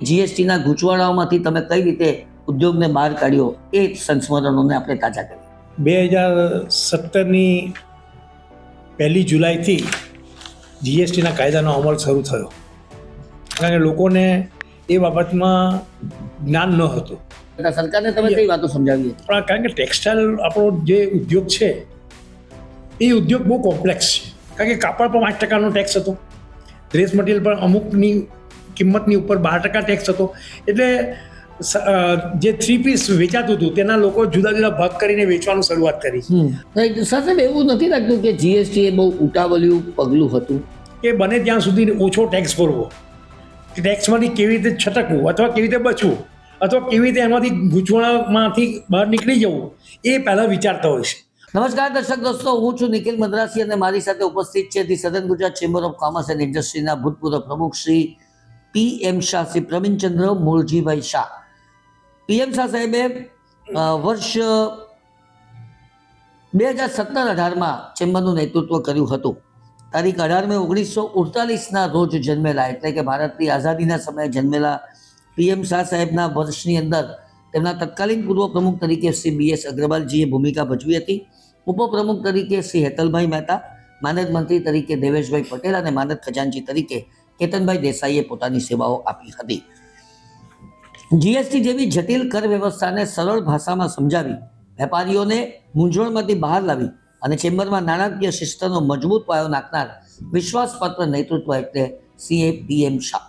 જીએસટીના ગૂંચવાડાઓમાંથી તમે કઈ રીતે ઉદ્યોગને બહાર કાઢ્યો એ સંસ્મરણોને આપણે તાજા કરીએ. 2017ની 1 જુલાઈથી જીએસટીના કાયદાનો અમલ શરૂ થયો, કારણ કે લોકોને એ બાબતમાં જ્ઞાન ન હતું. સરકારને તમે કઈ વાતો સમજાવી હતી? પણ કારણ કે ટેક્સટાઇલ આપણો જે ઉદ્યોગ છે એ ઉદ્યોગ બહુ કોમ્પ્લેક્સ છે. કારણ કે કાપડ પર 5% ટેક્સ હતો, ડ્રેસ મટીરિયલ પર અમુકની કિંમતની ઉપર 12% ટેક્સ હતો. એટલે જે 3 પીસ વેચાતું હતું તેના લોકો જુદા જુદા ભાગ કરીને વેચવાનું શરૂઆત કરી. સાહેબ, એવું નથી લાગતું કે જીએસટી એ બહુ ઉતાવળિયું પગલું હતું? કે બને ત્યાં સુધી ઓછો ટેક્સ ભરવો, ટેક્સમાંથી કેવી રીતે છટકવું અથવા કેવી રીતે બચવું અથવા કેવી રીતે એમાંથી ગૂંચવણમાંથી બહાર નીકળી જવું એ પહેલાં વિચારતા હોય છે. નમસ્કાર દર્શક દોસ્તો, હું છું નિખિલ મદ્રાસી અને મારી સાથે ઉપસ્થિત છે the southern Gujarat chamber of commerce and ઇન્ડસ્ટ્રીના ભૂતપૂર્વ પ્રમુખ શ્રી PM શાહ, શ્રી પ્રવીણચંદ્ર મૂળજીભાઈ શાહ. PM શાહ સાહેબે વર્ષ 2017-18માં ચેમ્બરનું નેતૃત્વ કર્યું હતું. તારીખ 18 મે 1948ના રોજ જન્મેલા, એટલે કે ભારતની આઝાદીના સમયે જન્મેલા PM શાહ સાહેબના વર્ષની અંદર તેમના તત્કાલીન પૂર્વ પ્રમુખ તરીકે શ્રી BS અગ્રવાલજીએ ભૂમિકા ભજવી હતી. ઉપપ્રમુખ તરીકે શ્રી હેતલભાઈ મહેતા, માનદ મંત્રી તરીકે દેવેશભાઈ પટેલ અને માનદ ખજાનચી તરીકે કેતનભાઈ દેસાઈએ પોતાની સેવાઓ આપી હતી. જીએસટી જેવી જટિલ કર વ્યવસ્થાને સરળ ભાષામાં સમજાવી, વેપારીઓને મૂંઝવણમાંથી બહાર લાવી અને ચેમ્બરમાં નાણાકીય શિસ્તનો મજબૂત પાયો નાખનાર વિશ્વાસપાત્ર નેતૃત્વ એટલે PM શાહ.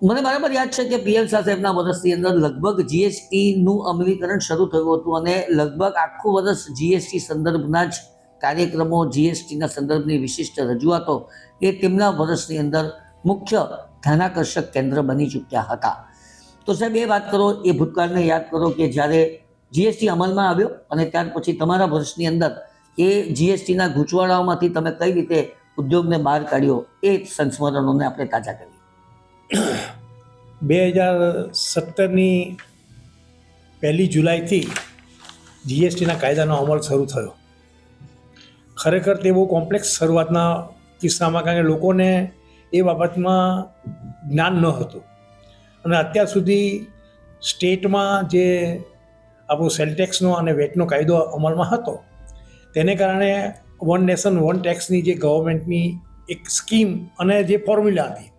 મને બરાબર યાદ છે કે PM શાહ સાહેબના વર્ષની અંદર લગભગ જીએસટીનું અમલીકરણ શરૂ થયું હતું અને લગભગ આખું વર્ષ જીએસટી સંદર્ભના જ કાર્યક્રમો, જીએસટીના સંદર્ભની વિશિષ્ટ રજૂઆતો એ તેમના વર્ષની અંદર મુખ્ય ધ્યાનાકર્ષક કેન્દ્ર બની ચૂક્યા હતા. તો સાહેબ, એ વાત કરો, એ ભૂતકાળને યાદ કરો કે જ્યારે જીએસટી અમલમાં આવ્યો અને ત્યાર પછી તમારા વર્ષની અંદર એ જીએસટીના ગૂંચવાડાઓમાંથી તમે કઈ રીતે ઉદ્યોગને બહાર કાઢ્યો એ સંસ્મરણોને આપણે તાજા કરીએ. 2017ની 1 જુલાઈથી જીએસટીના કાયદાનો અમલ શરૂ થયો. ખરેખર તે બહુ કોમ્પ્લેક્સ શરૂઆતના કિસ્સામાં, કારણ કે લોકોને એ બાબતમાં જ્ઞાન ન હતું. અને અત્યાર સુધી સ્ટેટમાં જે આપણો સેલટેક્સનો અને વેટનો કાયદો અમલમાં હતો તેને કારણે વન નેશન વન ટેક્સની જે ગવર્મેન્ટની એક સ્કીમ અને જે ફોર્મ્યુલા હતી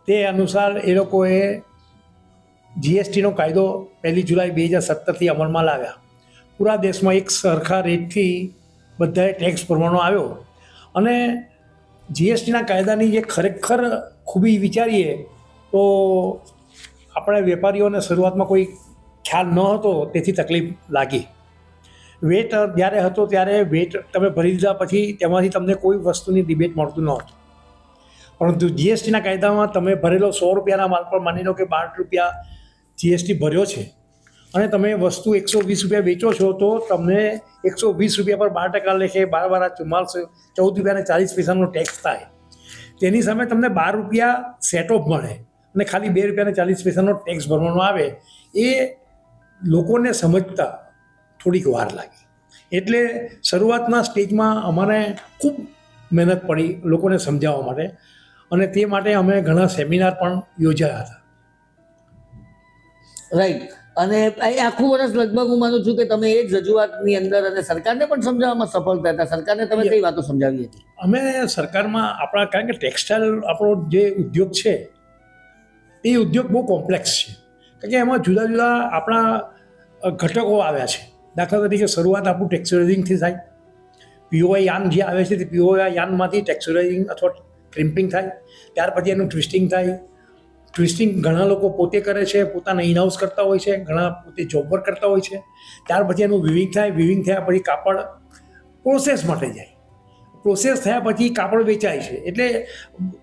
તે અનુસાર એ લોકોએ જીએસટીનો કાયદો 1 જુલાઈ 2017થી અમલમાં લાવ્યા. પૂરા દેશમાં એક સરખા રેટથી બધાએ ટેક્સ ભરવાનો આવ્યો. અને જીએસટીના કાયદાની જે ખરેખર ખૂબી વિચારીએ તો આપણે વેપારીઓને શરૂઆતમાં કોઈ ખ્યાલ ન હતો, તેથી તકલીફ લાગી. વેટ જ્યારે હતો ત્યારે વેટ તમે ભરી દીધા પછી તેમાંથી તમને કોઈ વસ્તુની રિબેટ મળતું ન હતું. પરંતુ જીએસટીના કાયદામાં તમે ભરેલો 100 રૂપિયાના માલ પર માની લો કે 12 રૂપિયા જીએસટી ભર્યો છે અને તમે વસ્તુ 120 રૂપિયા વેચો છો તો તમને 120 રૂપિયા પર 12% લેખે 12 14 રૂપિયા 40 પૈસાનો ટેક્સ થાય. તેની સામે તમને 12 રૂપિયા સેટઓફ મળે અને ખાલી 2 રૂપિયા 40 પૈસાનો ટેક્સ ભરવાનો આવે. એ લોકોને સમજતા થોડીક વાર લાગી. એટલે શરૂઆતના સ્ટેજમાં અમારે ખૂબ મહેનત પડી લોકોને સમજાવવા માટે, અને તે માટે અમે ઘણા સેમિનાર પણ યોજ્યા હતા. રાઈટ. અને આખું વર્ષ લગભગ હું માનું છું કે તમે એ જ રજૂઆતની અંદર અને સરકારને પણ સમજાવવામાં સફળ થયા હતા. સરકારને તમે કઈ વાતો સમજાવી હતી? અમે સરકારમાં આપણા, કારણ કે ટેક્સટાઇલ આપણો જે ઉદ્યોગ છે એ ઉદ્યોગ બહુ કોમ્પ્લેક્સ છે, કારણ કે એમાં જુદા જુદા આપણા ઘટકો આવ્યા છે. દાખલા તરીકે શરૂઆત આપણું ટેક્સચરાઇઝિંગથી થાય. પીઓઆઈ યાન જે આવે છે તે પીઓઆઈ યાનમાંથી ટેક્સચરાઇઝિંગ અથવા ક્રિમ્પિંગ થાય. ત્યાર પછી એનું ટ્વિસ્ટિંગ થાય. ટ્વિસ્ટિંગ ઘણા લોકો પોતે કરે છે, પોતાના ઇનહાઉસ કરતા હોય છે, ઘણા પોતે જોબ વર્ક કરતા હોય છે. ત્યાર પછી એનું વિવિંગ થાય. વિવિંગ થયા પછી કાપડ પ્રોસેસ માટે જાય. પ્રોસેસ થયા પછી કાપડ વેચાય છે. એટલે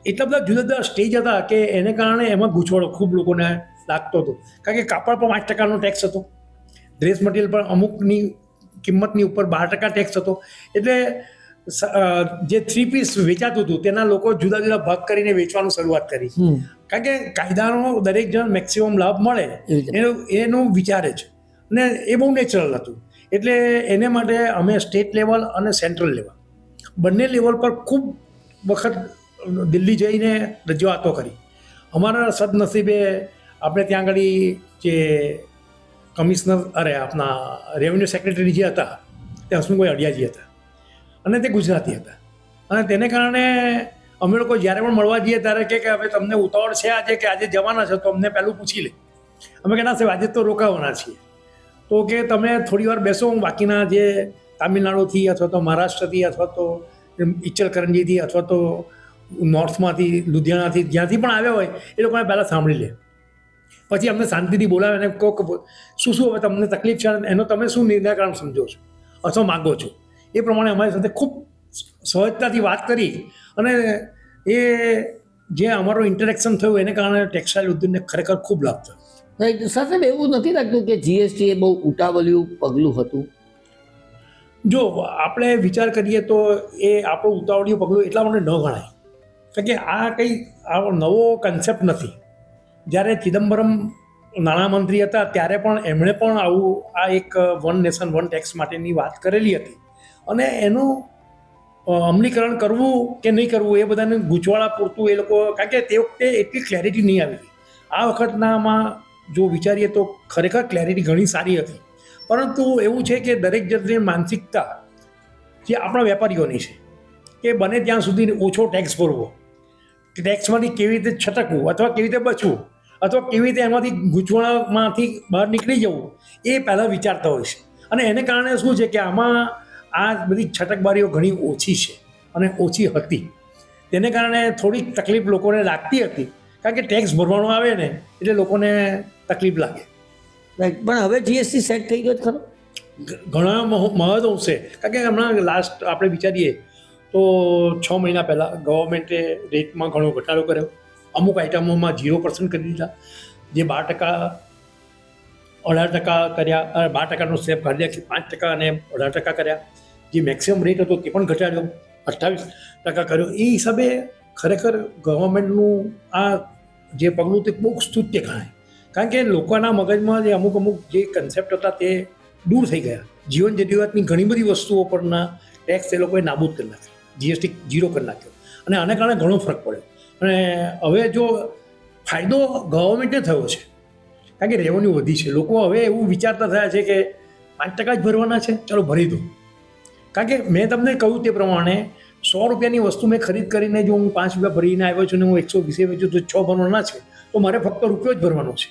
એટલા બધા જુદા જુદા સ્ટેજ હતા કે એને કારણે એમાં ગૂંચવાડો ખૂબ લોકોને લાગતો હતો. કારણ કે કાપડ પર 5%નો ટેક્સ હતો, ડ્રેસ મટીરિયલ પર અમુકની કિંમતની ઉપર 12% ટેક્સ હતો. એટલે જે 3 પીસ વેચાતું હતું તેના લોકો જુદા જુદા ભાગ કરીને વેચવાનું શરૂઆત કરી. કારણ કે કાયદાનો દરેક જણ મેક્સિમમ લાભ મળે એનું વિચારે છે, અને એ બહુ નેચરલ હતું. એટલે એને માટે અમે સ્ટેટ લેવલ અને સેન્ટ્રલ લેવલ બંને લેવલ પર ખૂબ વખત દિલ્હી જઈને રજૂઆતો કરી. અમારા સદનસીબે આપણે ત્યાં આગળ જે કમિશનર આપણા રેવન્યુ સેક્રેટરી જે હતા તે હસમુખભાઈ અડિયાજી હતા અને તે ગુજરાતી હતા. અને તેને કારણે અમે લોકો જ્યારે પણ મળવા જઈએ ત્યારે કે હવે તમને ઉતાવળ છે આજે કે આજે જવાના છો, તો અમને પહેલું પૂછી લે. અમે કે ના સાહેબ આજે તો રોકાવાના છીએ. તો કે તમે થોડી વાર બેસો, હું બાકીના જે તામિલનાડુથી અથવા તો મહારાષ્ટ્રથી અથવા તો ઇચલકરંજીથી અથવા તો નોર્થમાંથી લુધિયાણાથી જ્યાંથી પણ આવ્યા હોય એ લોકોને પહેલાં સાંભળી લે. પછી અમને શાંતિથી બોલાવે અને કહો કે શું શું હવે તમને તકલીફ છે, એનો તમે શું નિરાકરણ સમજો છો અથવા માગો છો. એ પ્રમાણે અમારી સાથે ખૂબ સહજતાથી વાત કરી અને એ જે અમારું ઇન્ટરેક્શન થયું એને કારણે ટેક્સટાઇલ ઉદ્યોગને ખરેખર ખૂબ લાભ થયો. રાઈટ. સાહેબ એવું નથી લાગતું કે જીએસટી એ બહુ ઉતાવળિયું પગલું હતું? જો આપણે વિચાર કરીએ તો એ આપણું ઉતાવળિયું પગલું એટલા માટે ન ગણાય કારણ કે આ કંઈ નવો કન્સેપ્ટ નથી. જ્યારે ચિદમ્બરમ નાણામંત્રી હતા ત્યારે પણ એમણે પણ આવું આ એક વન નેશન વન ટેક્સ માટેની વાત કરેલી હતી અને એનું અમલીકરણ કરવું કે નહીં કરવું એ બધાને ગૂંચવાડા પૂરતું એ લોકો, કારણ કે તે વખતે એટલી ક્લેરિટી નહીં આવી. આ વખતનામાં જો વિચારીએ તો ખરેખર ક્લેરિટી ઘણી સારી હતી. પરંતુ એવું છે કે દરેક જણની માનસિકતા જે આપણા વેપારીઓની છે કે બને ત્યાં સુધી ઓછો ટેક્સ ભરવો, ટેક્સમાંથી કેવી રીતે છટકવું અથવા કેવી રીતે બચવું અથવા કેવી રીતે એમાંથી ગૂંચવણમાંથી બહાર નીકળી જવું એ પહેલાં વિચારતા હોય છે. અને એને કારણે શું છે કે આમાં આ બધી છટકબારીઓ ઘણી ઓછી છે અને ઓછી હતી. તેને કારણે થોડીક તકલીફ લોકોને લાગતી હતી કારણ કે ટેક્સ ભરવાનો આવે ને એટલે લોકોને તકલીફ લાગે. રાઈટ. પણ હવે જીએસટી સેટ થઈ ગયો ખરો? ઘણા મહદઅંશે, કારણ કે હમણાં લાસ્ટ આપણે વિચારીએ તો 6 મહિના પહેલાં ગવર્મેન્ટે રેટમાં ઘણો ઘટાડો કર્યો. અમુક આઇટમોમાં 0% કરી દીધા. જે 12% 18% કર્યા, 12%નો સ્લેબ કાઢી નાખી 5% અને 18% કર્યા. જે મેક્સિમમ રેટ હતો તે પણ ઘટાડ્યો, 28% કર્યો. એ હિસાબે ખરેખર ગવર્મેન્ટનું આ જે પગલું તે બહુ સ્તુત્ય ગણાય. કારણ કે લોકોના મગજમાં જે અમુક જે કન્સેપ્ટ હતા તે દૂર થઈ ગયા. જીવન જરૂરિયાતની ઘણી બધી વસ્તુઓ પરના ટેક્સ એ લોકોએ નાબૂદ કરી નાખ્યો, જીએસટી 0 કરી નાખ્યો અને આને કારણે ઘણો ફરક પડ્યો. અને હવે જો ફાયદો ગવર્મેન્ટને થયો છે કારણ કે રેવન્યુ વધી છે. લોકો હવે એવું વિચારતા થયા છે કે 5% જ ભરવાના છે, ચાલો ભરી દો. કારણ કે મેં તમને કહ્યું તે પ્રમાણે 100 રૂપિયાની વસ્તુ મેં ખરીદ કરીને જો હું 5 રૂપિયા ભરીને આવ્યો છું ને હું 120 વેચું તો 6 ભરવાના છે, તો મારે ફક્ત રૂપિયો જ ભરવાનો છે.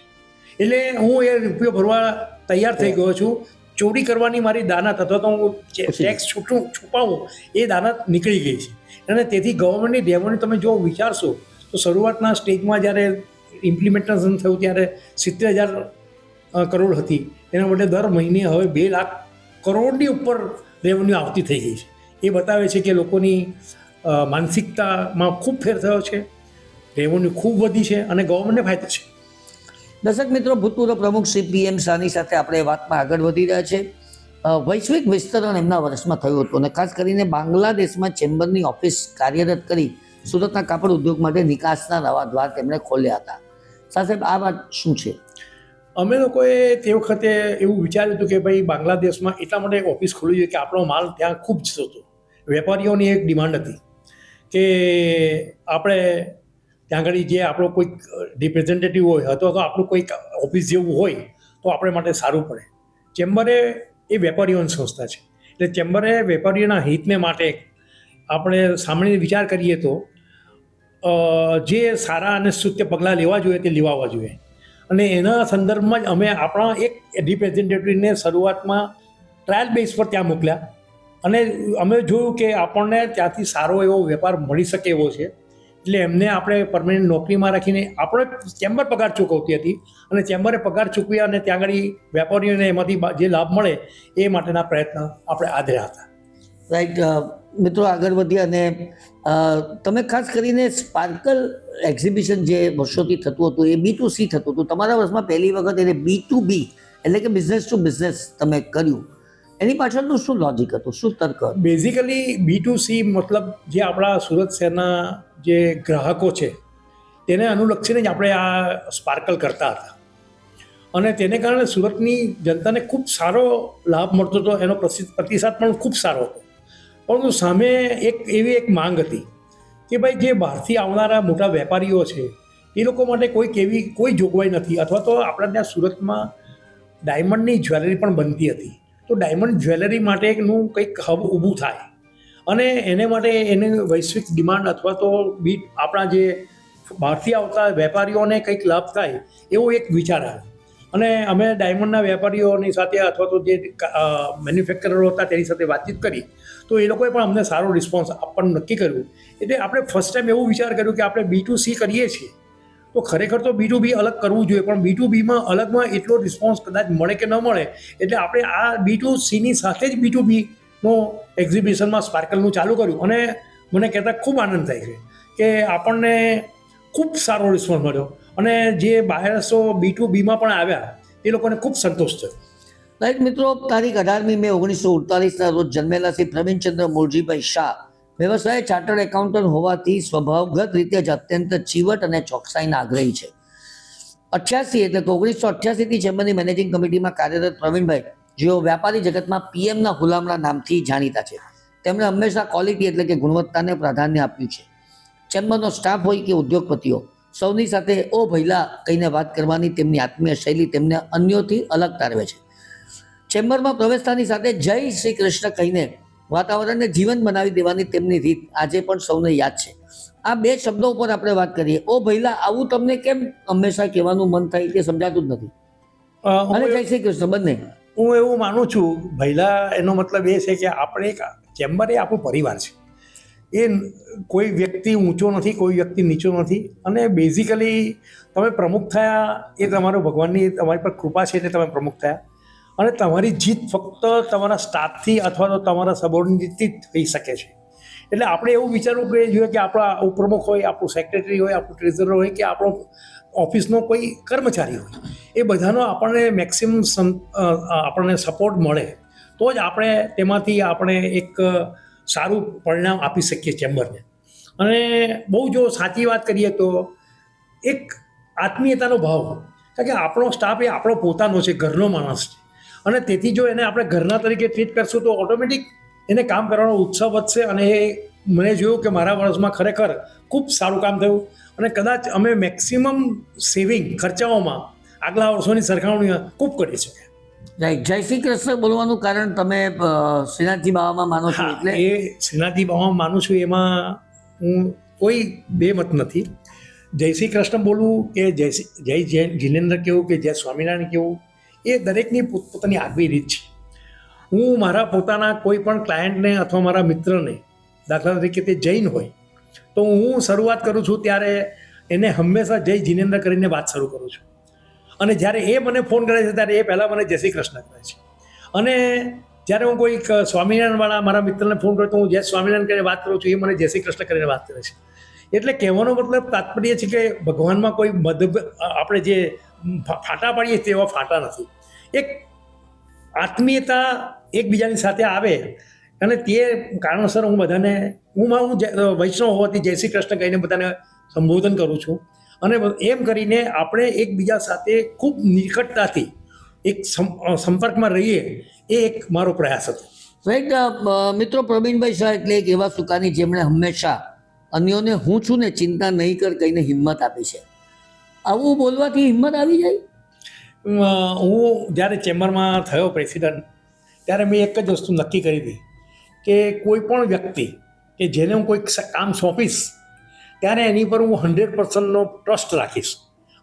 એટલે હું એ રૂપિયો ભરવા તૈયાર થઈ ગયો છું. ચોરી કરવાની મારી દાનત અથવા તો હું ટેક્સ છુપાવું એ દાનત નીકળી ગઈ છે. અને તેથી ગવર્મેન્ટની રેવન્યુ તમે જો વિચારશો તો શરૂઆતના સ્ટેજમાં જ્યારે ઇમ્પ્લિમેન્ટેશન થયું ત્યારે 70,000 કરોડ હતી, એના માટે દર મહિને હવે 2 લાખ કરોડની ઉપર રેવન્યુ આવતી થઈ ગઈ છે. એ બતાવે છે કે લોકોની માનસિકતામાં ખૂબ ફેર થયો છે, રેવન્યુ ખૂબ વધી છે અને ગવર્મેન્ટને ફાયદો છે. દર્શક મિત્રો, ભૂતપૂર્વ પ્રમુખ શ્રી PM શાહની સાથે આપણે વાતમાં આગળ વધી રહ્યા છે. વૈશ્વિક વિસ્તરણ એમના વર્ષમાં થયું હતું અને ખાસ કરીને બાંગ્લાદેશમાં ચેમ્બરની ઓફિસ કાર્યરત કરી સુરતના કાપડ ઉદ્યોગ માટે નિકાસના નવા દ્વાર તેમણે ખોલ્યા હતા. સાહેબ, આ વાત શું છે? અમે લોકોએ તે વખતે એવું વિચાર્યું હતું કે ભાઈ બાંગ્લાદેશમાં એટલા માટે ઓફિસ ખોલવી જોઈએ કે આપણો માલ ત્યાં ખૂબ જતો હતો. વેપારીઓની એક ડિમાન્ડ હતી કે આપણે ત્યાં આગળ જે આપણો કોઈક રિપ્રેઝેન્ટેટિવ હોય અથવા તો આપણું કોઈક ઓફિસ જેવું હોય તો આપણે માટે સારું પડે. ચેમ્બરે એ વેપારીઓની સંસ્થા છે એટલે ચેમ્બરે વેપારીઓના હિતને માટે આપણે સામાન્ય વિચાર કરીએ તો જે સારા અને સ્તુત્ય પગલાં લેવા જોઈએ તે લેવાવા જોઈએ. અને એના સંદર્ભમાં જ અમે આપણા એક રિપ્રેઝેન્ટેટિવને શરૂઆતમાં ટ્રાયલ બેઝ પર ત્યાં મોકલ્યા અને અમે જોયું કે આપણને ત્યાંથી સારો એવો વેપાર મળી શકે એવો છે. એટલે એમને આપણે પરમેનન્ટ નોકરીમાં રાખીને આપણે ચેમ્બર પગાર ચૂકવતી હતી અને ચેમ્બરે પગાર ચૂકવ્યા અને ત્યાં આગળ વેપારીઓને એમાંથી જે લાભ મળે એ માટેના પ્રયત્ન આપણે આદર્યા હતા. રાઈટ. મિત્રો, આગળ વધ્યા અને તમે ખાસ કરીને સ્પાર્કલ એક્ઝિબિશન જે વર્ષોથી થતું હતું એ B2C થતું હતું. તમારા વર્ષમાં પહેલી વખત એને B2B એટલે કે બિઝનેસ ટુ બિઝનેસ તમે કર્યું. એની પાછળનું શું લોજિક હતું, શું તર્ક? બેઝિકલી B2C મતલબ જે આપણા સુરત શહેરના જે ગ્રાહકો છે તેને અનુલક્ષીને જ આપણે આ સ્પાર્કલ કરતા હતા અને તેને કારણે સુરતની જનતાને ખૂબ સારો લાભ મળતો હતો. એનો પ્રતિસાદ પણ ખૂબ સારો હતો. પરંતુ સામે એક માંગ હતી કે ભાઈ જે બહારથી આવનારા મોટા વેપારીઓ છે એ લોકો માટે કોઈ જોગવાઈ નથી. અથવા તો આપણા ત્યાં સુરતમાં ડાયમંડની જ્વેલરી પણ બનતી હતી, તો ડાયમંડ જ્વેલરી માટેનું કંઈક હબ ઊભું થાય અને એને માટે એની વૈશ્વિક ડિમાન્ડ અથવા તો આપણા જે બહારથી આવતા વેપારીઓને કંઈક લાભ થાય એવો એક વિચાર આવે. અને અમે ડાયમંડના વેપારીઓની સાથે અથવા તો જે મેન્યુફેક્ચરરો હતા તેની સાથે વાતચીત કરી, તો એ લોકોએ પણ અમને સારો રિસ્પોન્સ આપવાનું નક્કી કર્યું. એટલે આપણે ફર્સ્ટ ટાઈમ એવું વિચાર કર્યું કે આપણે B2C કરીએ છીએ તો ખરેખર તો B2B અલગ કરવું જોઈએ, પણ B2Bમાં અલગમાં એટલો રિસ્પોન્સ કદાચ મળે કે ન મળે, એટલે આપણે આ B2Cની સાથે જ B2Bનો એક્ઝિબિશનમાં સ્પાર્કલનું ચાલુ કર્યું. અને મને કહેતા ખૂબ આનંદ થાય છે કે આપણને ખૂબ સારો રિસ્પોન્સ મળ્યો અને જે બાયર્સો B2Bમાં પણ આવ્યા એ લોકોને ખૂબ સંતોષ થયો. રાઈટ મિત્રો, તારીખ 18મી મે 1948ના રોજ જન્મેલા શ્રી પ્રવીણચંદ્ર મૂળજીભાઈ શાહ વ્યવસાય ચાર્ટર્ડ એકાઉન્ટન્ટ હોવાથી સ્વભાવગત રીતે જ અત્યંત ચીવટ અને ચોકસાઈના આગ્રહી છે. 88 એટલે કે 1988થી ચેમ્બરની મેનેજિંગ કમિટીમાં કાર્યરત પ્રવીણભાઈ, જેઓ વ્યાપારી જગતમાં પીએમના ગુલામના નામથી જાણીતા છે, તેમણે હંમેશા ક્વોલિટી એટલે કે ગુણવત્તાને પ્રાધાન્ય આપ્યું છે. ચેમ્બરનો સ્ટાફ હોય કે ઉદ્યોગપતિઓ, સૌની સાથે ઓ ભૈલા કહીને વાત કરવાની તેમની આત્મીય શૈલી તેમને અન્યોથી અલગ તારવે છે. ચેમ્બરમાં પ્રવેશતાની સાથે જય શ્રી કૃષ્ણ કહીને વાતાવરણને જીવંત બનાવી દેવાની તેમની રીત આજે પણ સૌને યાદ છે. આ બે શબ્દો ઉપર આપણે વાત કરીએ. ઓ ભૈલા, આવું તમને કેમ હંમેશા કહેવાનું મન થાય તે સમજાતું જ નથી, અને જય શ્રી કૃષ્ણ બંને. હું એવું માનું છું, ભૈલા એનો મતલબ એ છે કે આપણે એક ચેમ્બર એ આપણો પરિવાર છે. એ કોઈ વ્યક્તિ ઊંચો નથી, કોઈ વ્યક્તિ નીચો નથી. અને બેઝિકલી તમે પ્રમુખ થયા એ તમારો ભગવાનની તમારી પર કૃપા છે એટલે તમે પ્રમુખ થયા. અને તમારી જીત ફક્ત તમારા સ્ટાફથી અથવા તો તમારા સબોર્ડિનેટથી જ થઈ શકે છે. એટલે આપણે એવું વિચારવું જોઈએ કે આપણા ઉપપ્રમુખ હોય, આપણું સેક્રેટરી હોય, આપણું ટ્રેઝરર હોય કે આપણો ઓફિસનો કોઈ કર્મચારી હોય, એ બધાનો આપણને મેક્સિમમ આપણને સપોર્ટ મળે તો જ આપણે તેમાંથી આપણે એક સારું પરિણામ આપી શકીએ ચેમ્બરને. અને બહુ જો સાચી વાત કરીએ તો એક આત્મીયતાનો ભાવ, કારણ કે આપણો સ્ટાફ એ આપણો પોતાનો છે, ઘરનો માણસ છે. અને તેથી જો એને આપણે ઘરના તરીકે ટ્રીટ કરશું તો ઓટોમેટિક એને કામ કરવાનો ઉત્સાહ વધશે. અને એ મને જોયું કે મારા વર્ષમાં ખરેખર ખૂબ સારું કામ થયું અને કદાચ અમે મેક્સિમમ સેવિંગ ખર્ચાઓમાં આગલા વર્ષોની સરખામણીમાં ખૂબ કરી છે. રાઈટ. જય શ્રી કૃષ્ણ બોલવાનું કારણ તમે શ્રીનાથજી બાવામાં માનો છો એટલે? એ શ્રીનાથજી બાવામાં માનું છું, એમાં હું કોઈ બે મત નથી. જય શ્રી કૃષ્ણ બોલવું કે જય જીનેન્દ્ર કહેવું કે જય સ્વામિનારાયણ કહેવું, એ દરેકની પોતપોતાની આગવી રીત છે. હું મારા પોતાના કોઈ પણ ક્લાયન્ટને અથવા મારા મિત્રને, દાખલા તરીકે તે જૈન હોય તો હું શરૂઆત કરું છું ત્યારે એને હંમેશા જય જીનેન્દ્ર કરીને વાત શરૂ કરું છું. અને જ્યારે એ મને ફોન કરે છે ત્યારે એ પહેલાં મને જય શ્રી કૃષ્ણ કરે છે. અને જ્યારે હું કોઈક સ્વામિનારાયણવાળા મારા મિત્રને ફોન કરું તો હું જય સ્વામિનારાયણ કરીને વાત કરું છું, એ મને જય શ્રી કૃષ્ણ કરીને વાત કરે છે. એટલે કહેવાનો મતલબ તાત્પર્ય છે કે ભગવાનમાં કોઈ આપણે જે ફાટા પાડીએ તેવા ફાટા નથી. એક આત્મીયતા એકબીજાની સાથે આવે અને તે કારણસર હું બધાને હું વૈષ્ણવ હોવાથી જય શ્રી કૃષ્ણ કહીને બધાને સંબોધન કરું છું. અને એમ કરીને આપણે એકબીજા સાથે ખૂબ નિકટતાથી એક સંપર્કમાં રહીએ, એ એક મારો પ્રયાસ હતો. રાઈટ. મિત્રો, પ્રવીણભાઈ શાહ એટલે એક એવા સુકાની જેમણે હંમેશા અન્યોને હું છું ને ચિંતા નહીં કર કહીને હિંમત આપી છે. આવું બોલવાથી હિંમત આવી જાય? હું જ્યારે ચેમ્બરમાં થયો પ્રેસિડન્ટ ત્યારે મેં એક જ વસ્તુ નક્કી કરી હતી કે કોઈ પણ વ્યક્તિ કે જેને હું કોઈક કામ સોંપીશ ત્યારે એની પર હું 100%નો ટ્રસ્ટ રાખીશ.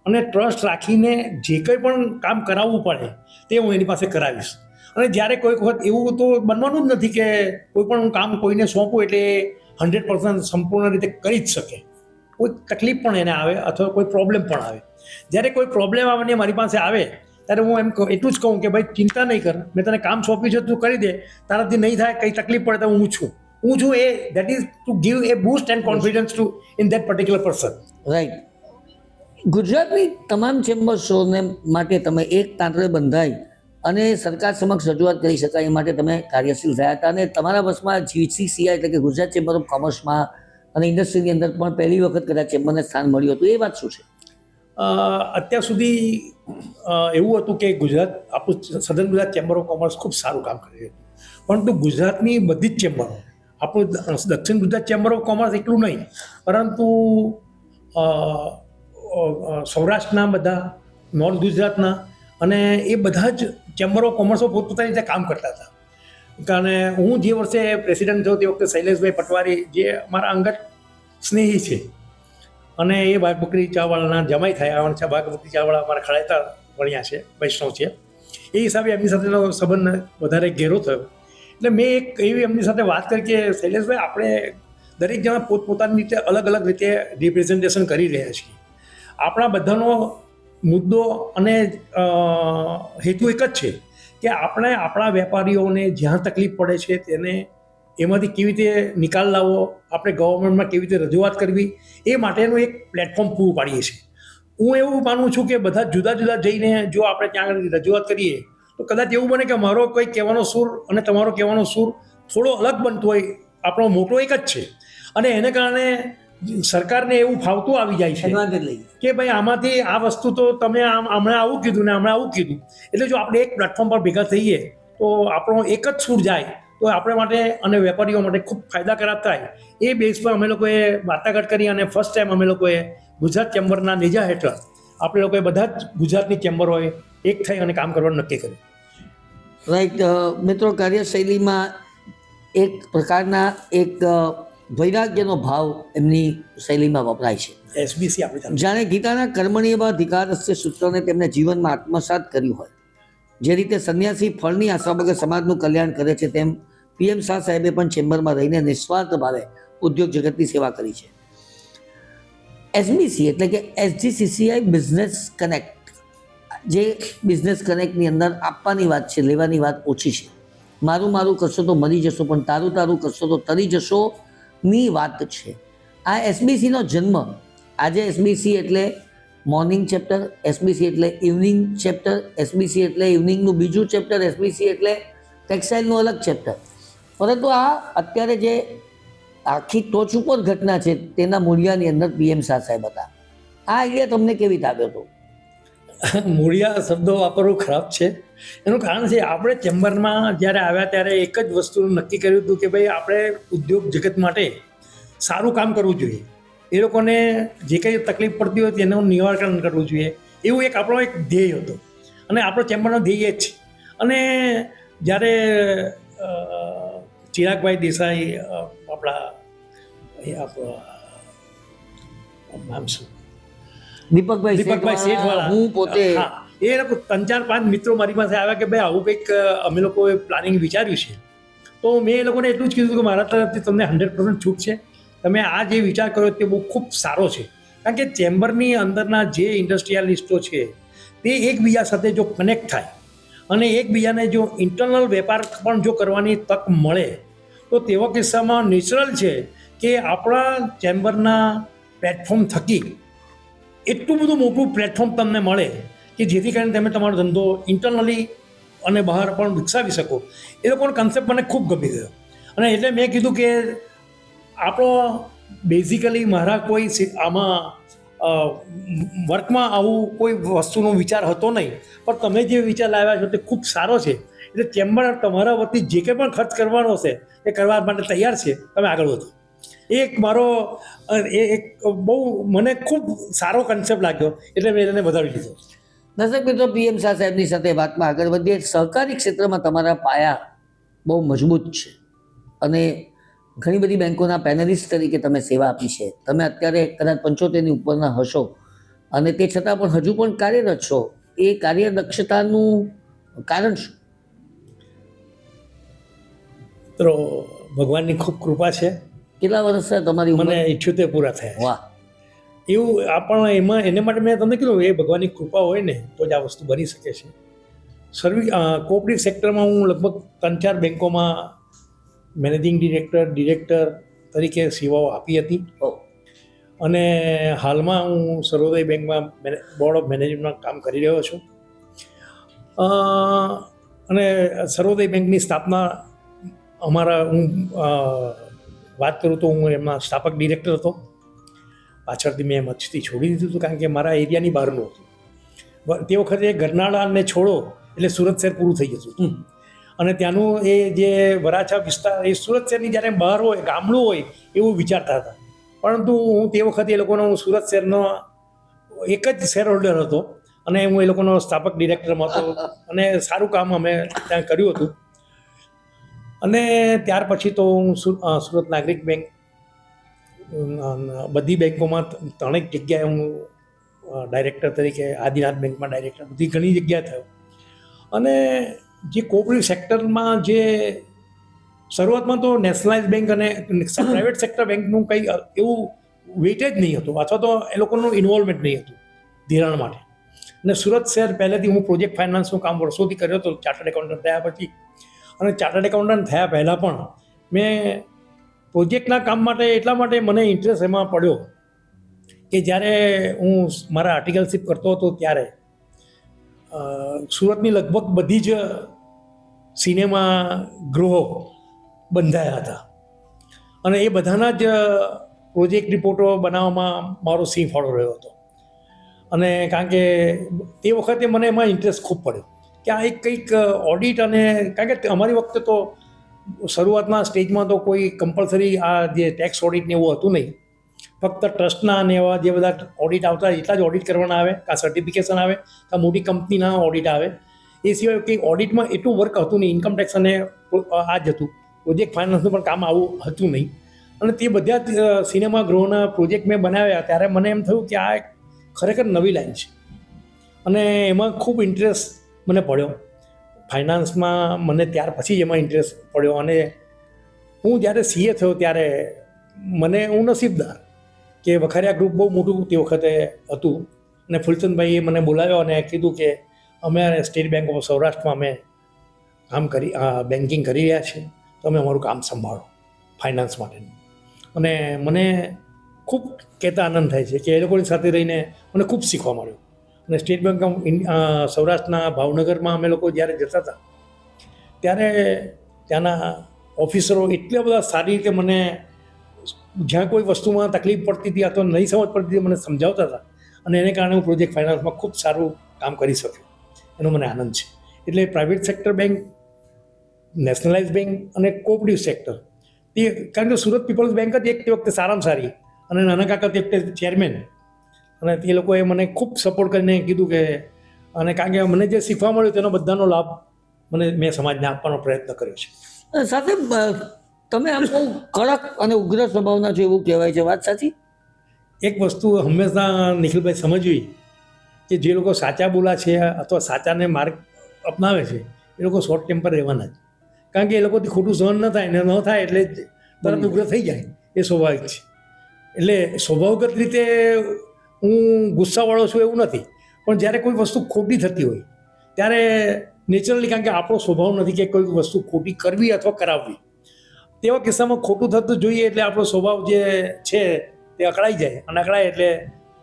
અને ટ્રસ્ટ રાખીને જે કંઈ પણ કામ કરાવવું પડે તે હું એની પાસે કરાવીશ. અને જ્યારે કોઈક વખત એવું તો બનવાનું જ નથી કે કોઈ પણ હું કામ કોઈને સોંપું એટલે 100% સંપૂર્ણ રીતે કરી જ શકે. કોઈ તકલીફ પણ એને આવે અથવા કોઈ પ્રોબ્લેમ પણ આવે. જ્યારે કોઈ પ્રોબ્લેમ આવે મારી પાસે આવે ત્યારે હું એમ એટલું જ કહું કે ભાઈ ચિંતા નહીં કર, મેં તને કામ સોંપ્યું છે તું કરી દે, તારાથી નહીં થાય કંઈ તકલીફ પડે તો હું છું એ that is to give a boost and confidence to in that particular person. Right. ગુજરાતની તમામ ચેમ્બર્સોને માટે તમે એક તાંતરે બંધાઈ અને સરકાર સમક્ષ રજૂઆત કરી શકાય એ માટે તમે કાર્યશીલ થયા હતા. અને તમારા વર્ષમાં GCCI એટલે કે ગુજરાત ચેમ્બર ઓફ કોમર્સમાં અને ઇન્ડસ્ટ્રીની અંદર પણ પહેલી વખત કદાચ ચેમ્બરને સ્થાન મળ્યું હતું. એ વાત શું છે? અત્યાર સુધી એવું હતું કે આપણું સદન ગુજરાત ચેમ્બર ઓફ કોમર્સ ખૂબ સારું કામ કરી રહ્યું હતું, પરંતુ ગુજરાતની બધી જ ચેમ્બરો, આપણું દક્ષિણ ગુજરાત ચેમ્બર ઓફ કોમર્સ એટલું નહીં, પરંતુ સૌરાષ્ટ્રના બધા, નોર્થ ગુજરાતના, અને એ બધા જ ચેમ્બર ઓફ કોમર્સો પોતપોતાની રીતે કામ કરતા હતા. કારણ હું જે વર્ષે પ્રેસિડેન્ટ થયો તે વખતે શૈલેષભાઈ પટવારી, જે અમારા અંગત સ્નેહી છે અને એ વાઘબકરી ચાવાળાના જમાઈ થાય, વાઘબકરી ચાવાળા અમારા ખડાયતા વણ્યા છે, વૈષ્ણવ છે, એ હિસાબે એમની સાથેનો સંબંધ વધારે ઘેરો થયો. એટલે મેં એક એવી એમની સાથે વાત કરી કે શૈલેષભાઈ, આપણે દરેક જણા પોતપોતાની રીતે અલગ અલગ રીતે રિપ્રેઝન્ટેશન કરી રહ્યા છીએ. આપણા બધાનો મુદ્દો અને હેતુ એક જ છે કે આપણે આપણા વેપારીઓને જ્યાં તકલીફ પડે છે તેને એમાંથી કેવી રીતે નિકાલ લાવવો, આપણે ગવર્મેન્ટમાં કેવી રીતે રજૂઆત કરવી, એ માટેનું એક પ્લેટફોર્મ પૂરું પાડીએ છીએ. હું એવું માનું છું કે બધા જુદા જુદા જઈને જો આપણે ત્યાં આગળ રજૂઆત કરીએ તો કદાચ એવું બને કે મારો કોઈ કહેવાનો સૂર અને તમારો કહેવાનો સૂર થોડો અલગ બનતો હોય, આપણો મોટો એક જ છે, અને એને કારણે સરકારને એવું ફાવતું આવી જાય છે એડવાન્ટેજ લઈ કે ભાઈ આમાંથી આ વસ્તુ તો તમે હમણાં આવું કીધું ને હમણાં આવું કીધું. એટલે જો આપણે એક પ્લેટફોર્મ પર ભેગા થઈએ તો આપણો એક જ સૂર જાય તો આપણે માટે અને વેપારીઓ માટે ખૂબ ફાયદાકારક થાય. એ બેઝ પર અમે લોકોએ વાટાઘાટ કરી અને ફર્સ્ટ ટાઈમ અમે લોકોએ ગુજરાત ચેમ્બરના નેજા હેઠળ આપણે લોકોએ બધા જ ગુજરાતની ચેમ્બરોએ એક થઈ અને કામ કરવાનું નક્કી કર્યું. રાઈટ. મિત્રો, કાર્યશૈલીમાં એક પ્રકારના એક વૈરાગ્યનો ભાવ એમની શૈલીમાં વપરાય છે. એસબીસી આપણી તરફ જાણે ગીતાના કર્મણીયમાં અધિકારસ્ય સૂત્રને તેમને જીવનમાં આત્મસાત કર્યું હોય. જે રીતે સંન્યાસી ફળની આશા વગર સમાજનું કલ્યાણ કરે છે, તેમ પીએમ શાહ સાહેબે પણ ચેમ્બરમાં રહીને નિસ્વાર્થ ભાવે ઉદ્યોગ જગતની સેવા કરી છે. એસબીસી એટલે કે SGCCI બિઝનેસ કનેક્ટ, જે બિઝનેસ કનેક્ટની અંદર આપવાની વાત છે, લેવાની વાત ઓછી છે. મારું મારું કરશો તો મરી જશો, પણ તારું તારું કરશો તો તરી જશો ની વાત છે. આ એસબીસીનો જન્મ, આજે એસબીસી એટલે મોર્નિંગ ચેપ્ટર, એસબીસી એટલે ઇવનિંગ ચેપ્ટર, એસબીસી એટલે ઇવનિંગનું બીજું ચેપ્ટર, એસબીસી એટલે ટેક્સટાઇલનું અલગ ચેપ્ટર. પરંતુ આ અત્યારે જે આખી ટોચ ઉપર ઘટના છે તેના મૂળિયાની અંદર પીએમ શાહ સાહેબ હતા. આ આઈડિયા તમને કેવી રીતે આવ્યો હતો? મૂળિયા શબ્દો વાપરવું ખરાબ છે. એનું કારણ છે, આપણે ચેમ્બરમાં જ્યારે આવ્યા ત્યારે એક જ વસ્તુનું નક્કી કર્યું હતું કે ભાઈ આપણે ઉદ્યોગ જગત માટે સારું કામ કરવું જોઈએ. એ લોકોને જે કંઈ તકલીફ પડતી હોય તેનું નિવારણ કરવું જોઈએ, એવું એક આપણો એક ધ્યેય હતો અને આપણો ચેમ્બરનો ધ્યેય જ છે. અને જ્યારે ચિરાગભાઈ દેસાઈ, આપણા નામ શું, દીપકભાઈ શેઠવાળા, હું પોતે એ લોકો 3-4-5 મિત્રો મારી પાસે આવ્યા કે ભાઈ આવું કંઈક અમે લોકોએ પ્લાનિંગ વિચાર્યું છે. તો મેં એ લોકોને એટલું જ કીધું કે મારા તરફથી તમને 100% છૂટ છે, તમે આ જે વિચાર કર્યો તે બહુ ખૂબ સારો છે. કારણ કે ચેમ્બરની અંદરના જે ઇન્ડસ્ટ્રીયાલિસ્ટો છે તે એકબીજા સાથે જો કનેક્ટ થાય અને એકબીજાને જો ઇન્ટરનલ વેપાર પણ જો કરવાની તક મળે તો તેવા કિસ્સામાં નેચરલ છે કે આપણા ચેમ્બરના પ્લેટફોર્મ થકી એટલું બધું મોટું પ્લેટફોર્મ તમને મળે કે જેથી કરીને તમે તમારો ધંધો ઇન્ટરનલી અને બહાર પણ વિકસાવી શકો. એ લોકોનો કન્સેપ્ટ મને ખૂબ ગમી ગયો અને એટલે મેં કીધું કે આપણો બેઝિકલી મારા કોઈ આમાં વર્કમાં આવું કોઈ વસ્તુનો વિચાર હતો નહીં, પણ તમે જે વિચાર લાવ્યા છો તે ખૂબ સારો છે. એટલે ચેમ્બર તમારા વતી જે કંઈ પણ ખર્ચ કરવાનો હશે એ કરવા માટે તૈયાર છે, તમે આગળ વધો. એક મારો એક બહુ મને ખૂબ સારો કન્સેપ્ટ લાગ્યો એટલે મેં એને વધારી લીધો. દર્શક મિત્રો, પીએમ શાહ સાહેબની સાથે વાતમાં આગળ વધીએ. સહકારી ક્ષેત્રમાં તમારા પાયા બહુ મજબૂત છે અને ઘણી બધી બેંકોના પેનલિસ્ટ તરીકે તમે સેવા આપી છે. તમે અત્યારે કદાચ 75ની ઉપરના હશો અને તે છતાં પણ હજુ પણ કાર્યરત છો. એ કાર્યદક્ષતાનું કારણ શું? તો ભગવાનની ખૂબ કૃપા છે. કેટલા વર્ષ તમારી ઉંમર? મને 78 પૂરા થયા. વાહ. એવું પણ એમાં એને માટે મેં તમને કીધું એ ભગવાનની કૃપા હોય ને તો જ આ વસ્તુ બની શકે છે. કોઓપરેટિવ સેક્ટરમાં હું લગભગ 3-4 બેંકોમાં મેનેજિંગ ડિરેક્ટર તરીકે સેવાઓ આપી હતી અને હાલમાં હું સર્વોદય બેંકમાં બોર્ડ ઓફ મેનેજમેન્ટમાં કામ કરી રહ્યો છું. અને સર્વોદય બેંકની સ્થાપના હું વાત કરું તો હું એમના સ્થાપક ડિરેક્ટર હતો. પાછળથી મેં મચથી છોડી દીધું હતું કારણ કે મારા એરિયાની બહારનું હતું. તે વખતે ગરનાળાને છોડો એટલે સુરત શહેર પૂરું થઈ જતું હતું અને ત્યાંનું એ જે વરાછા વિસ્તાર એ સુરત શહેરની જ્યારે બહાર હોય, ગામડું હોય એવું વિચારતા હતા. પરંતુ હું તે વખતે એ લોકોનો સુરત શહેરનો એક જ શેર હોલ્ડર હતો અને હું એ લોકોનો સ્થાપક ડિરેક્ટરમાં હતો અને સારું કામ અમે ત્યાં કર્યું હતું. અને ત્યાર પછી તો હું સુરત નાગરિક બેંક, બધી બેંકોમાં ત્રણેક જગ્યાએ હું ડાયરેક્ટર તરીકે, આદિનાથ બેંકમાં ડાયરેક્ટર, બધી ઘણી જગ્યાએ થયો. અને જે કોઓપરેટિવ સેક્ટરમાં જે શરૂઆતમાં તો નેશનલાઇઝ બેંક અને પ્રાઇવેટ સેક્ટર બેંકનું કંઈ એવું વેઇટેજ નહીં હતું, અથવા તો એ લોકોનું ઇન્વોલ્વમેન્ટ નહીં હતું ધિરાણ માટે. અને સુરત શહેર પહેલેથી હું પ્રોજેક્ટ ફાઇનાન્સનું કામ વર્ષોથી કર્યો હતો ચાર્ટર્ડ એકાઉન્ટન્ટ થયા પછી. અને ચાર્ટર્ડ એકાઉન્ટન્ટ થયા પહેલાં પણ મેં પ્રોજેક્ટના કામ માટે એટલા માટે મને ઇન્ટરેસ્ટ એમાં પડ્યો કે જ્યારે હું મારા આર્ટિકલશીપ કરતો હતો ત્યારે સુરતની લગભગ બધી જ સિનેમા ગૃહો બંધાયા હતા અને એ બધાના જ પ્રોજેક્ટ રિપોર્ટો બનાવવામાં મારો સિંહ ફાળો રહ્યો હતો. અને કારણ કે તે વખતે મને એમાં ઇન્ટરેસ્ટ ખૂબ પડ્યો કે આ એક કંઈક ઓડિટ, અને કારણ કે અમારી વખતે તો શરૂઆતના સ્ટેજમાં તો કોઈ કમ્પલસરી આ જે ટેક્સ ઓડિટ ને એવું હતું નહીં. ફક્ત ટ્રસ્ટના અને એવા જે બધા ઓડિટ આવતા એટલા જ ઓડિટ કરવાના આવે, કાં સર્ટિફિકેશન આવે, કાં મોટી કંપનીના ઓડિટ આવે. એ સિવાય કંઈ ઓડિટમાં એટલું વર્ક હતું નહીં. ઇન્કમ ટેક્સ અને આ જ હતું. પ્રોજેક્ટ ફાઇનાન્સનું પણ કામ આવું હતું નહીં. અને તે બધા જ સિનેમા ગૃહોના પ્રોજેક્ટ મેં બનાવ્યા ત્યારે મને એમ થયું કે આ એક ખરેખર નવી લાઈન છે અને એમાં ખૂબ ઇન્ટરેસ્ટ મને પડ્યો. ફાઇનાન્સમાં મને ત્યાર પછી જ એમાં ઇન્ટરેસ્ટ પડ્યો. અને હું જ્યારે સીએ થયો ત્યારે હું નસીબદાર કે વખારિયા ગ્રુપ બહુ મોટું તે વખતે હતું અને ફૂલચંદભાઈએ મને બોલાવ્યો અને કીધું કે અમે સ્ટેટ બેંક ઓફ સૌરાષ્ટ્રમાં અમે બેન્કિંગ કરી રહ્યા છીએ, તો અમે અમારું કામ સંભાળો ફાઇનાન્સ માટેનું. અને મને ખૂબ કહેતા આનંદ થાય છે કે એ લોકોની સાથે રહીને મને ખૂબ શીખવા મળ્યું. અને સ્ટેટ બેંક ઓફ સૌરાષ્ટ્રના ભાવનગરમાં અમે લોકો જ્યારે જતા હતા ત્યારે ત્યાંના ઓફિસરો એટલા બધા સારી રીતે મને જ્યાં કોઈ વસ્તુમાં તકલીફ પડતી હતી અથવા નહીં સમજ પડતી હતી મને સમજાવતા હતા. અને એને કારણે હું પ્રોજેક્ટ ફાઇનાન્સમાં ખૂબ સારું કામ કરી શક્યો. એનો મને આનંદ છે. એટલે private sector bank, nationalise bank અને કોઓપરેટિવ સેક્ટર, એ કારણ કે સુરત પીપલ્સ બેંક જ એક તે વખતે સારામાં સારી, અને નાના કાકા તે વખતે ચેરમેન, અને તે લોકોએ મને ખૂબ સપોર્ટ કરીને કીધું કે, અને કારણ કે મને જે શીખવા મળ્યું તેનો બધાનો લાભ મેં સમાજને આપવાનો પ્રયત્ન કર્યો છે. સાથે તમે આમ બહુ કડક અને ઉગ્ર સ્વભાવના છો એવું કહેવાય છે, વાત સાચી? એક વસ્તુ હંમેશા નિખિલભાઈ સમજવી કે જે લોકો સાચા બોલા છે અથવા સાચાને માર્ગ અપનાવે છે એ લોકો શોર્ટ ટેમ્પર રહેવાના જ. કારણ કે એ લોકોથી ખોટું સહન ન થાય ને ન થાય એટલે તરત ઉગ્ર થઈ જાય, એ સ્વાભાવિક છે. એટલે સ્વભાવગત રીતે હું ગુસ્સાવાળો છું એવું નથી, પણ જ્યારે કોઈ વસ્તુ ખોટી થતી હોય ત્યારે નેચરલી, કારણ કે આપણો સ્વભાવ નથી કે કોઈ વસ્તુ ખોટી કરવી અથવા કરાવવી, તેવા કિસ્સામાં ખોટું થતું જોઈએ એટલે આપણો સ્વભાવ જે છે તે અકળાઈ જાય, અને અકળાય એટલે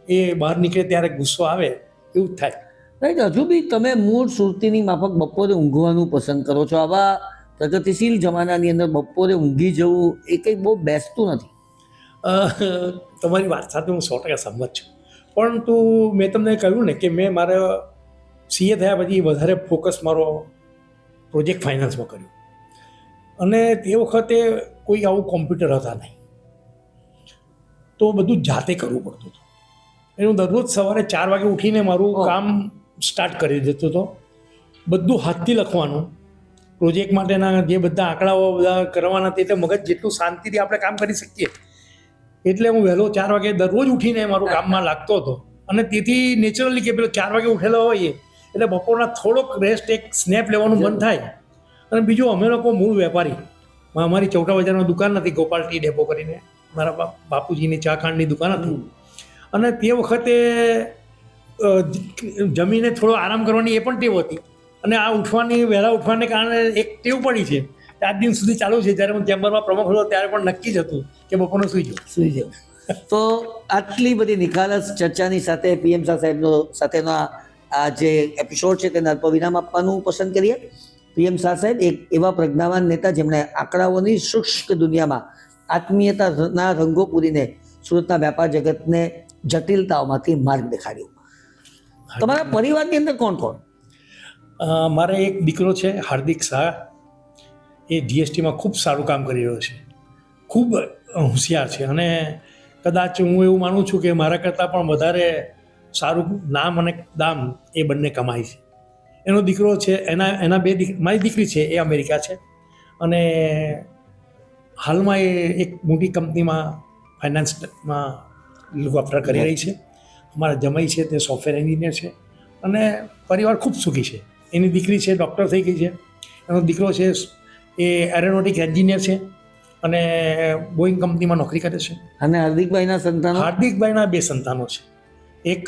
એ બહાર નીકળે ત્યારે ગુસ્સો આવે, એવું જ થાય. રાઈટ. હજુ બી તમે મૂળ સુરતીની માફક બપોરે ઊંઘવાનું પસંદ કરો છો. આવા પ્રગતિશીલ જમાનાની અંદર બપોરે ઊંઘી જવું એ કંઈ બહુ બેસતું નથી. તમારી વાત સાથે હું 100% સહમત છું. પરંતુ મેં તમને કહ્યું ને કે મેં મારા સીએ થયા પછી વધારે ફોકસ મારો પ્રોજેક્ટ ફાઇનાન્સમાં કર્યું. અને તે વખતે કોઈ આવું કોમ્પ્યુટર હતા નહીં, તો બધું જાતે કરવું પડતું હતું. હું દરરોજ સવારે 4 વાગે ઉઠીને મારું કામ સ્ટાર્ટ કરી દેતો હતો. બધું હાથથી લખવાનું, પ્રોજેક્ટ માટેના જે બધા આંકડાઓ બધા કરવાના, તે મગજ જેટલું શાંતિથી આપણે કામ કરી શકીએ એટલે હું વહેલો 4 વાગે દરરોજ ઉઠીને મારું કામમાં લાગતો હતો. અને તેથી નેચરલી કે પેલો 4 વાગે ઉઠેલો હોઈએ એટલે બપોરના થોડોક રેસ્ટ, એક સ્નેપ લેવાનું મન થાય. અને બીજું, અમે લોકો મૂળ વેપારી, અમારી ચૌટા બજારમાં દુકાન નથી, ગોપાલ ટી ડેપો કરીને મારા બાપુજીની ચા ખાંડની દુકાન હતી. અને તે વખતે જમીને થોડો આરામ કરવાની એ પણ ટેવ હતી. અને આ વહેલા ઉઠવાને કારણે એક ટેવ પડી છે, આજ દિન સુધી ચાલુ છે. જ્યારે હું ચેમ્બરમાં પ્રમુખ હતો ત્યારે પણ નક્કી જ હતું કે બપોરનું સૂઈ જાઉં. તો આટલી બધી નિખાલસ ચર્ચાની સાથે પીએમ સાહેબનો સાથેનો આ જે એપિસોડ છે તેના પર વિરામ આપવાનું પસંદ કરીએ. પીએમ સાહેબ એક એવા પ્રજ્ઞાવાન નેતા જેમણે આંકડાઓની શુષ્ક દુનિયામાં આત્મીયતાના રંગો પૂરીને સુરતના વ્યાપાર જગતને જટિલતાઓમાંથી માર્ગ દેખાડ્યો. તમારા પરિવારની અંદર કોણ કોણ? મારે એક દીકરો છે, હાર્દિક શાહ. એ જીએસટીમાં ખૂબ સારું કામ કરી રહ્યો છે, ખૂબ હોશિયાર છે. અને કદાચ હું એવું માનું છું કે મારા કરતાં પણ વધારે સારું નામ અને દામ એ બંને કમાય છે. એનો દીકરો છે, એના મારી દીકરી છે એ અમેરિકા છે અને હાલમાં એ એક મોટી કંપનીમાં ફાઇનાન્સમાં વપરાર કરી રહી છે. અમારા જમાઈ છે તે સોફ્ટવેર એન્જિનિયર છે અને પરિવાર ખૂબ સુખી છે. એની દીકરી છે ડૉક્ટર થઈ ગઈ છે. એનો દીકરો છે એ એરોનોટિક એન્જિનિયર છે અને બોઈંગ કંપનીમાં નોકરી કરે છે. અને હાર્દિકભાઈના સંતાનો? હાર્દિકભાઈના 2 સંતાનો છે. એક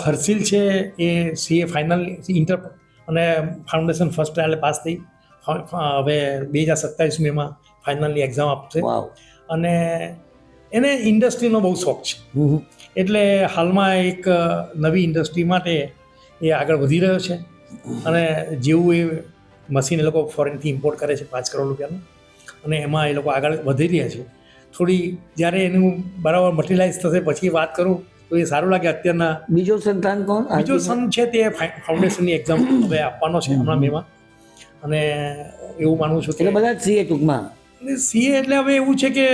હર્ષિલ છે, એ CA ફાઇનલ ઇન્ટર અને ફાઉન્ડેશન ફર્સ્ટ ટ્રાયલ પાસ થઈ, હવે 2027 મેમાં ફાઇનલની એક્ઝામ આપશે. વાવ. અને એને ઇન્ડસ્ટ્રીનો બહુ શોખ છે, એટલે હાલમાં એક નવી ઇન્ડસ્ટ્રી માટે એ આગળ વધી રહ્યો છે. અને જેવું એ મશીન એ લોકો ફોરેનથી ઇમ્પોર્ટ કરે છે 5 કરોડ રૂપિયાનું, અને એમાં એ લોકો આગળ વધી રહ્યા છે. થોડી જ્યારે એનું બરાબર મટીરિયલાઇઝ થશે પછી વાત કરું તો એ સારું લાગે. અત્યારના બીજો સંતાન કોણ? બીજો સન છે તે ફાઉન્ડેશનની એક્ઝામ હવે આપવાનો છે હમણાં મેમાં, અને એવું માનું છું એટલે બધા જ સીએ ટૂંકમાં. CA એટલે હવે એવું છે કે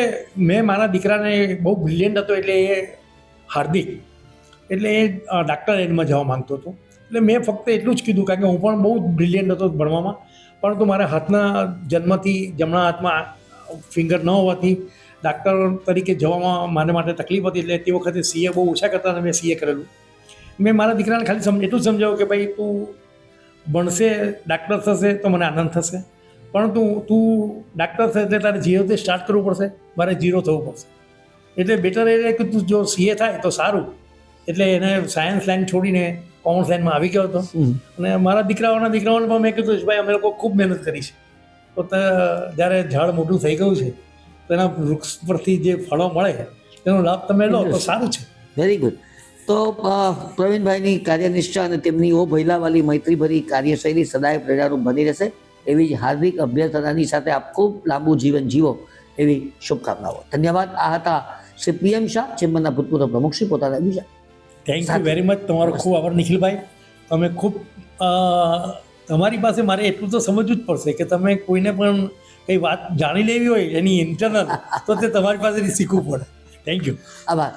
મેં મારા દીકરાને બહુ બ્રિલિયન્ટ હતો, એટલે એ હાર્દિક એટલે એ ડાક્ટર એન્ડમાં જવા માંગતો હતો. એટલે મેં ફક્ત એટલું જ કીધું, કારણ કે હું પણ બહુ જ બ્રિલિયન્ટ હતો ભણવામાં, પરંતુ મારા હાથના જન્મથી જમણા હાથમાં ફિંગર ન હોવાથી ડાક્ટર તરીકે જવામાં મારે માટે તકલીફ હતી. એટલે તે વખતે CA બહુ ઓછા કરતા અને મેં CA કરેલું. મેં મારા દીકરાને ખાલી એટલું જ સમજાવ્યું કે ભાઈ તું ભણશે, ડાક્ટર થશે તો મને આનંદ થશે, પરંતુ તું ડાક્ટર થશે એટલે તારે 0થી સ્ટાર્ટ કરવું પડશે, મારે 0 થવું પડશે. એટલે બેટર એ કે તું જો CA થાય તો સારું. એટલે એને સાયન્સ લાઈન છોડીને કોમર્સ લાઈનમાં આવી ગયો હતો. અને મારા દીકરાઓને પણ મેં કીધું ભાઈ અમે લોકો ખૂબ મહેનત કરી છે, તો જ્યારે ઝાડ મોટું થઈ ગયું છે તો એના વૃક્ષ પરથી જે ફળો મળે તેનો લાભ તમે લો તો સારું છે. Very good. તો પ્રવીણભાઈની કાર્યનિષ્ઠા અને તેમની ઓ ભૈલાવાળી મૈત્રીભરી કાર્યશૈલી સદાય પ્રેરણારૂપ બની રહેશે, એવી જ હાર્દિક અભ્યર્થનાની સાથે આપ ખૂબ લાંબુ જીવન જીવો એવી શુભકામનાઓ. ધન્યવાદ. આ હતા શ્રી PM શાહ, ચેમ્બરના ભૂતપૂર્વ પ્રમુખ શ્રી. પોતાના બીજા થેન્ક યુ વેરી મચ. તમારો ખૂબ આભાર નિખિલભાઈ. તમે ખૂબ તમારી પાસે મારે એટલું તો સમજવું જ પડશે કે તમે કોઈને પણ કંઈ વાત જાણી લેવી હોય એની ઇન્ટરનલ, તો તે તમારી પાસેથી શીખવું પડે. Thank you. આભાર.